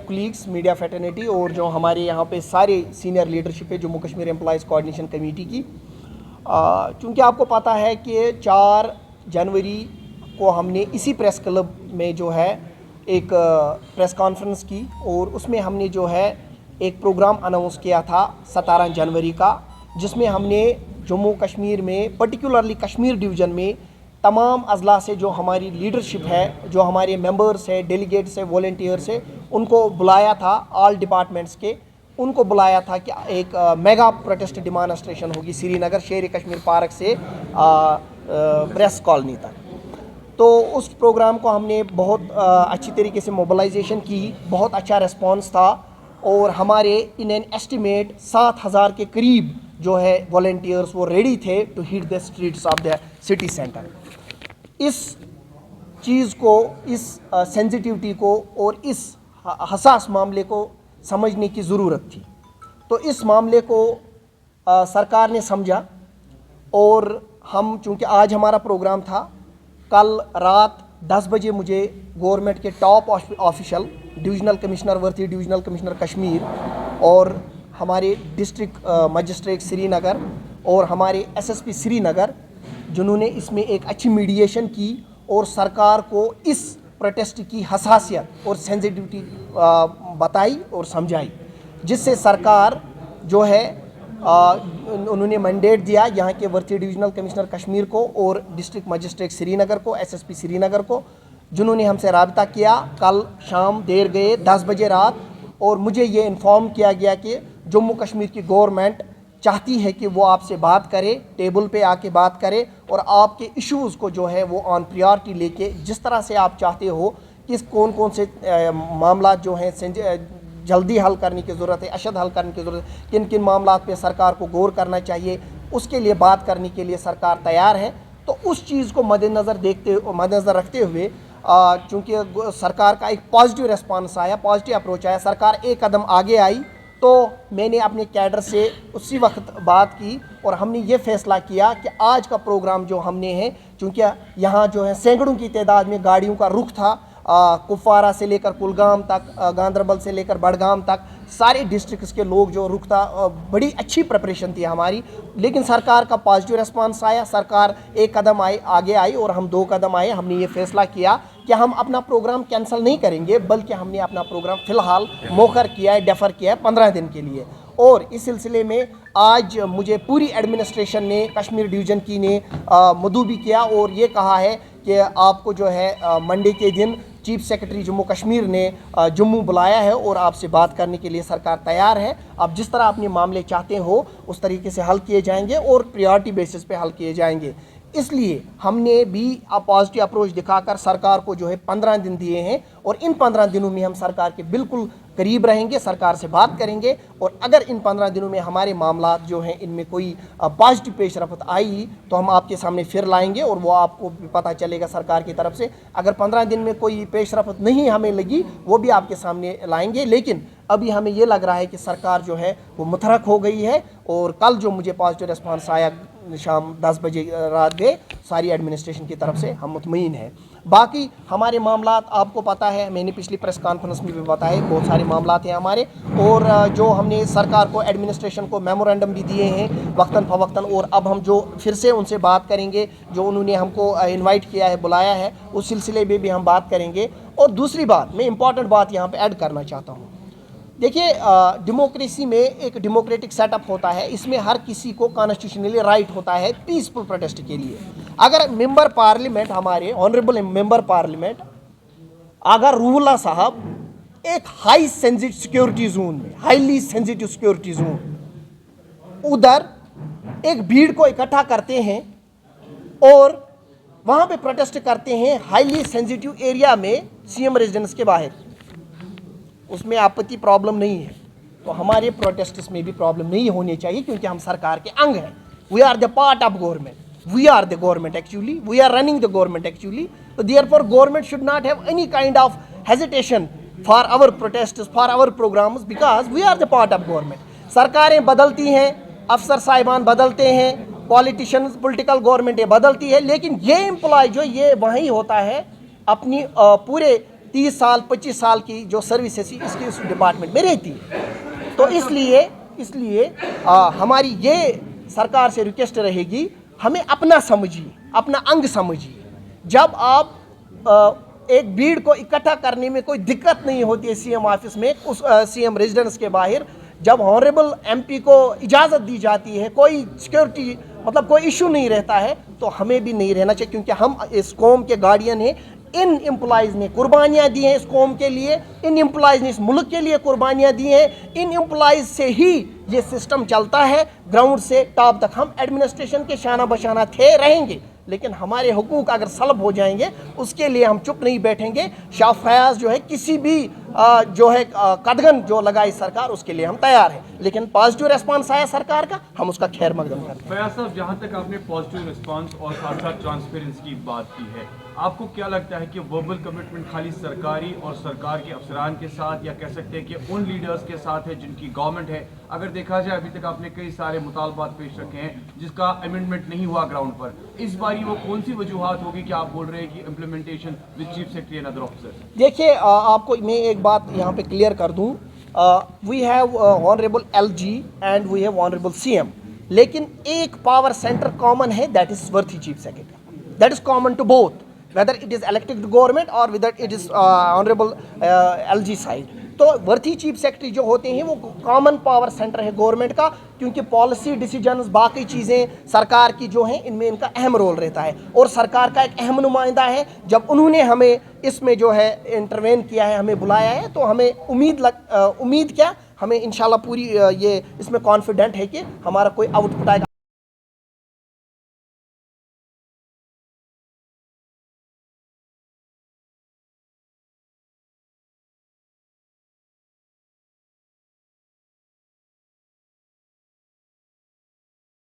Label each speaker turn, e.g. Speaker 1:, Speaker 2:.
Speaker 1: Colleagues, media fraternity और जो हमारे यहाँ पे सारे सीनियर लीडरशिप है Jammu Kashmir employees coordination committee की, चूँकि आपको पता है कि 4 जनवरी को हमने इसी प्रेस क्लब में जो है एक प्रेस कॉन्फ्रेंस की और उसमें हमने जो है एक प्रोग्राम अनाउंस किया था 17 जनवरी का, जिसमें हमने जम्मू कश्मीर में पर्टिकुलरली कश्मीर डिवीज़न में तमाम अजला से जो हमारी लीडरशिप है, जो हमारे मेंबर्स है, डेलीगेट्स है, वॉलंटियर्स है, उनको बुलाया था, ऑल डिपार्टमेंट्स के उनको बुलाया था कि एक मेगा प्रोटेस्ट डिमॉन्स्ट्रेशन होगी श्रीनगर शेर कश्मीर पार्क से प्रेस कॉलोनी तक। तो उस प्रोग्राम को हमने बहुत अच्छी तरीके से मोबिलाइजेशन की, बहुत अच्छा रिस्पांस था और हमारे इन एन एस्टिमेट 7,000 के करीब जो है वॉलंटियर्स वो रेडी थे to hit the streets of the city centre. इस चीज़ को, इस सेंसिटिविटी को और इस हसास मामले को समझने की ज़रूरत थी। तो इस मामले को सरकार ने समझा और हम, चूँकि आज हमारा प्रोग्राम था, कल रात 10 बजे मुझे गवर्नमेंट के टॉप ऑफिशियल डिविजनल कमिश्नर वर्ती, डिविजनल कमिश्नर कश्मीर और हमारे डिस्ट्रिक्ट मजिस्ट्रेट श्रीनगर और हमारे एसएसपी श्रीनगर, जिन्होंने इसमें एक अच्छी मीडिएशन की और सरकार को इस प्रोटेस्ट की हसासियत और सेंसिटिविटी बताई और समझाई, जिससे सरकार जो है उन्होंने मैंडेट दिया यहाँ के वर्ती डिविजनल कमिश्नर कश्मीर को और डिस्ट्रिक्ट मजिस्ट्रेट श्रीनगर को, एसएसपी श्रीनगर को, जिन्होंने हमसे रब्ता किया कल शाम देर गए 10 बजे रात, और मुझे ये इन्फॉर्म किया गया कि जम्मू कश्मीर की गवर्नमेंट चाहती है कि वो आपसे बात करे, टेबल पे आके बात करे और आपके इश्यूज़ को जो है वो ऑन प्रायोरिटी लेके, जिस तरह से आप चाहते हो कि कौन कौन से मामला जो हैं जल्दी हल करने की ज़रूरत है, अशद हल करने की ज़रूरत है, किन किन मामला पे सरकार को गौर करना चाहिए, उसके लिए बात करने के लिए सरकार तैयार है। तो उस चीज़ को मद्देनज़र रखते हुए चूँकि सरकार का एक पॉजिटिव रिस्पांस आया, पॉजिटिव अप्रोच आया, सरकार एक कदम आगे आई, तो मैंने अपने कैडर से उसी वक्त बात की और हमने ये फ़ैसला किया कि आज का प्रोग्राम जो हमने है, चूँकि यहाँ जो है सैकड़ों की तादाद में गाड़ियों का रुख था, कुपवारा से लेकर कुलगाम तक, गांदरबल से लेकर बड़गाम तक, सारे डिस्ट्रिक्ट्स के लोग जो रुख था, बड़ी अच्छी प्रिपरेशन थी हमारी, लेकिन सरकार का पॉजिटिव रिस्पांस आया, सरकार एक कदम आगे आई और हम 2 कदम आए। हमने ये फैसला किया कि हम अपना प्रोग्राम कैंसिल नहीं करेंगे, बल्कि हमने अपना प्रोग्राम फ़िलहाल मौखर किया है, डेफर किया है 15 दिन के लिए। और इस सिलसिले में आज मुझे पूरी एडमिनिस्ट्रेशन ने, कश्मीर डिवीज़न की ने मदऊ भी किया और ये कहा है कि आपको जो है मंडे के दिन चीफ सेक्रेटरी जम्मू कश्मीर ने जम्मू बुलाया है और आपसे बात करने के लिए सरकार तैयार है। आप जिस तरह अपने मामले चाहते हो उस तरीके से हल किए जाएंगे और प्रायोरिटी बेसिस पे हल किए जाएंगे। इसलिए हमने भी पॉजिटिव अप्रोच दिखाकर सरकार को जो है 15 दिन दिए हैं और इन 15 दिनों में हम सरकार के बिल्कुल करीब रहेंगे, सरकार से बात करेंगे और अगर इन 15 दिनों में हमारे मामला जो हैं इनमें कोई पॉजिटिव पेशरफ्त आई तो हम आपके सामने फिर लाएंगे और वो आपको भी पता चलेगा सरकार की तरफ से। अगर 15 दिन में कोई पेशरफ्त नहीं हमें लगी वो भी आपके सामने लाएंगे, लेकिन अभी हमें ये लग रहा है कि सरकार जो है वो मुतहरक हो गई है और कल जो मुझे पॉजिटिव रिस्पांस आया शाम 10 बजे रात गए, सारी एडमिनिस्ट्रेशन की तरफ से हम मुतमईन हैं। बाकी हमारे मामलात आपको पता है, मैंने पिछली प्रेस कॉन्फ्रेंस में भी बताया, बहुत सारे मामलात हैं हमारे और जो हमने सरकार को, एडमिनिस्ट्रेशन को मेमोरेंडम भी दिए हैं वक्तन फ़वक्तन, और अब हम जो फिर से उनसे बात करेंगे, जो उन्होंने हमको इन्वाइट किया है, बुलाया है, उस सिलसिले में भी हम बात करेंगे। और दूसरी बात, मैं इंपॉर्टेंट बात यहाँ पर ऐड करना चाहता हूँ। देखिए, डेमोक्रेसी में एक डेमोक्रेटिक सेटअप होता है, इसमें हर किसी को कॉन्स्टिट्यूशनली राइट होता है पीसफुल प्रोटेस्ट के लिए। अगर मेंबर पार्लियामेंट, हमारे ऑनरेबल मेंबर पार्लियामेंट, अगर रूला साहब एक हाई सेंसिटिव सिक्योरिटी जोन में, हाईली सेंसिटिव सिक्योरिटी जोन, उधर एक भीड़ को इकट्ठा करते हैं और वहाँ पे प्रोटेस्ट करते हैं हाईली सेंसिटिव एरिया में, सीएम रेजिडेंस के बाहर, उसमें आपत्ति प्रॉब्लम नहीं है, तो हमारे प्रोटेस्ट्स में भी प्रॉब्लम नहीं होनी चाहिए क्योंकि हम सरकार के अंग हैं। We are the part of government, we are the government actually, we are running the government actually. तो therefore government should not have any kind of hesitation for our protests, for our programs, because we are the part of government. सरकारें बदलती हैं, अफसर साहिबान बदलते हैं, politicians, political गवर्नमेंटें बदलती है, लेकिन ये एम्प्लॉय जो ये वहीं होता है, अपनी पूरे 30 साल 25 साल की जो सर्विस है इसकी उस डिपार्टमेंट में रहती है। तो इसलिए हमारी ये सरकार से रिक्वेस्ट रहेगी, हमें अपना समझिए, अपना अंग समझिए। जब आप एक भीड़ को इकट्ठा करने में कोई दिक्कत नहीं होती है सीएम ऑफिस में, उस सीएम रेजिडेंस के बाहर, जब ऑनरेबल एमपी को इजाज़त दी जाती है, कोई सिक्योरिटी मतलब कोई इशू नहीं रहता है, तो हमें भी नहीं रहना चाहिए, क्योंकि हम इस कौम के गार्डियन हैं। इन एम्प्लॉइज़ ने कुर्बानियाँ दी हैं इस कौम के लिए, इन एम्प्लॉइज़ ने इस मुल्क के लिए कुर्बानियाँ दी हैं, इन एम्प्लॉइज़ से ही ये सिस्टम चलता है ग्राउंड से टॉप तक। हम एडमिनिस्ट्रेशन के शाना बशाना थे, रहेंगे, लेकिन हमारे हुकूक अगर सलब हो जाएंगे उसके लिए हम चुप नहीं बैठेंगे। शाह फयाज जो है किसी भी जो है कदगन जो लगाई सरकार, उसके लिए हम तैयार हैं, लेकिन पॉजिटिव रिस्पांस आया सरकार का, हम उसका खैर मकदम करते हैं।
Speaker 2: फयाज साहब, जहाँ तक आपने पॉजिटिव रिस्पांस और साथ साथ ट्रांसपेरेंसी की बात की है, आपको क्या लगता है कि वर्बल कमिटमेंट खाली सरकारी और सरकार के अफसरान के साथ, या कह सकते हैं कि उन लीडर्स के साथ है जिनकी गवर्नमेंट है? अगर देखा जाए अभी तक आपने कई सारे मुतालबात पेश रखे हैं जिसका अमेंडमेंट नहीं हुआ ग्राउंड पर, इस बारी वो कौन सी वजूहात होगी कि आप बोल रहे हैं कि implementation with chief secretary and other officers?
Speaker 1: देखिए, आपको मैं एक बात यहाँ पे क्लियर कर दूँ, we have honourable LG and we have honourable CM, लेकिन एक पावर सेंटर कॉमन है, that is worthy chief secretary, that is common to both, whether it is elected government or whether it is honorable LG side। तो worthy chief secretary जो होते हैं वो common power centre है government का, क्योंकि policy decisions बाकी चीज़ें सरकार की जो हैं इनमें इनका अहम रोल रहता है, और सरकार का एक अहम नुमाइंदा है। जब उन्होंने हमें इसमें जो है इंटरवेन किया है, हमें बुलाया है, तो हमें उम्मीद क्या, हमें इंशाल्लाह पूरी ये इसमें कॉन्फिडेंट है कि हमारा कोई आउटपुट आएगा।